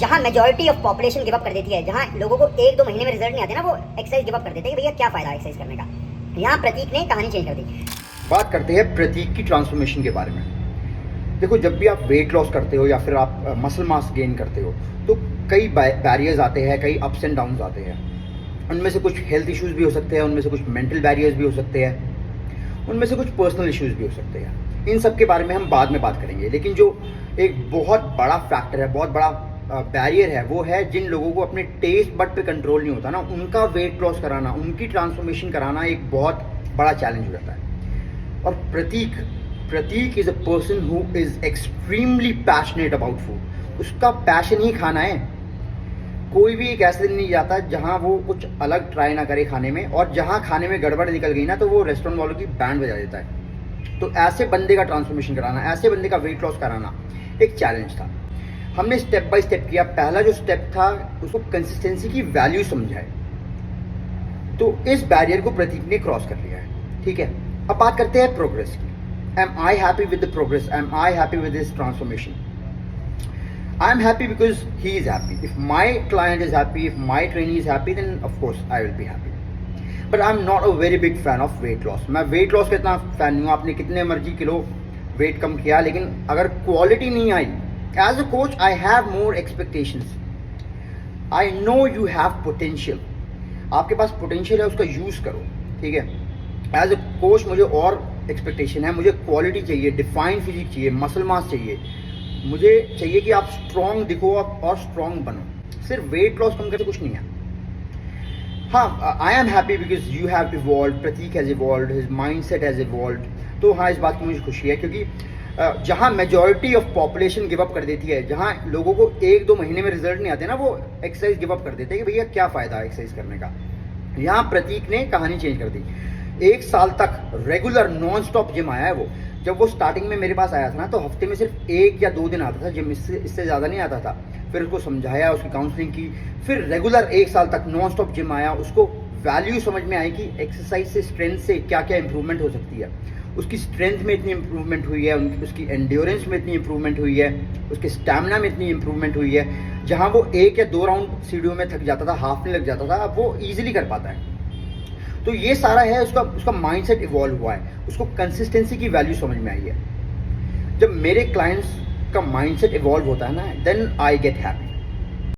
जहां majority of population give up कर देती है, जहां लोगों को 1-2 महीने में रिजल्ट नहीं आते ना, वो एक्सरसाइज गिव अप कर देते हैं कि भैया क्या फायदा एक्सरसाइज करने का। यहाँ प्रतीक ने कहानी चेंज कर दी। बात करते हैं प्रतीक की ट्रांसफॉर्मेशन के बारे में। देखो, जब भी आप वेट लॉस करते हो या फिर आप मसल मास गेन करते हो तो कई बैरियर्स आते हैं, कई अप्स एंड डाउन्स आते हैं। उनमें से कुछ हेल्थ इश्यूज भी हो सकते हैं, उनमें से कुछ मेंटल बैरियर्स भी हो सकते हैं, उनमें से कुछ पर्सनल इश्यूज भी हो सकते हैं। इन सब के बारे में हम बाद में बात करेंगे। लेकिन जो एक बहुत बड़ा फैक्टर है, बहुत बड़ा बैरियर है, वो है जिन लोगों को अपने टेस्ट बड पे कंट्रोल नहीं होता ना, उनका वेट लॉस कराना, उनकी ट्रांसफॉर्मेशन कराना एक बहुत बड़ा चैलेंज हो जाता है। और Prateek is a person who is extremely passionate about food. उसका पैशन ही खाना है। कोई भी एक ऐसा दिन नहीं जाता जहां वो कुछ अलग ट्राई ना करे खाने में, और जहां खाने में गड़बड़ निकल गई ना तो वो रेस्टोरेंट वालों की बैंड बजा देता है। तो ऐसे बंदे का ट्रांसफॉर्मेशन कराना, ऐसे बंदे का वेट लॉस कराना एक चैलेंज था। हमने स्टेप बाय स्टेप किया। पहला जो स्टेप था, उसको कंसिस्टेंसी की वैल्यू समझाए। तो इस बैरियर को प्रतीक ने क्रॉस कर लिया है। ठीक है, अब बात करते हैं प्रोग्रेस की। Am I happy with the progress? Am I happy with this transformation? I am happy because he is happy. If my client is happy, if my trainee is happy, then of course I will be happy. But I'm not a very big fan of weight loss. मैं weight loss का इतना fan नहीं हूँ। आपने कितने मर्जी kilo weight कम किया, लेकिन अगर क्वालिटी नहीं आई, as a coach I have more expectations. I know you have potential. आपके पास पोटेंशियल है, उसका यूज करो। ठीक है, एज अ कोच मुझे और एक्सपेक्टेशन है। मुझे क्वालिटी चाहिए, डिफाइंड फिजिक चाहिए, मसल मास चाहिए। मुझे चाहिए कि आप स्ट्रॉन्ग दिखो और स्ट्रॉन्ग बनो। सिर्फ वेट लॉस कम करके कुछ नहीं है। हाँ, I am happy because you have evolve, Prateek has evolve, his mindset has evolve. तो हाँ, इस बात की मुझे खुशी है, क्योंकि जहाँ majority of population give up कर देती है, जहाँ लोगों को 1-2 महीने में रिजल्ट नहीं आते ना, वो एक्सरसाइज गिव अप कर देते हैं कि भैया क्या फायदा है एक्सरसाइज करने का। यहाँ प्रतीक ने कहानी चेंज कर दी। 1 साल तक रेगुलर नॉन स्टॉप जिम आया है वो। जब वो स्टार्टिंग में मेरे पास आया था ना, तो हफ्ते में सिर्फ 1 या 2 दिन आता था जिम, इससे ज़्यादा नहीं आता था। फिर उसको समझाया, उसकी काउंसलिंग की, फिर रेगुलर 1 साल तक नॉन स्टॉप जिम आया। उसको वैल्यू समझ में आई कि एक्सरसाइज से, स्ट्रेंथ से क्या क्या इंप्रूवमेंट हो सकती है। उसकी स्ट्रेंथ में इतनी इंप्रूवमेंट हुई है, उसकी एंड्योरेंस में इतनी इंप्रूवमेंट हुई है, उसके स्टैमिना में इतनी इंप्रूवमेंट हुई है। जहाँ वो 1 या 2 राउंड सीढ़ियों में थक जाता था, हाफने लग जाता था, अब वो ईजिली कर पाता है। तो ये सारा है, उसका माइंडसेट इवॉल्व हुआ है, उसको कंसिस्टेंसी की वैल्यू समझ में आई है। जब मेरे क्लाइंट्स का माइंडसेट इवॉल्व होता है ना, देन आई गेट हैप्पी।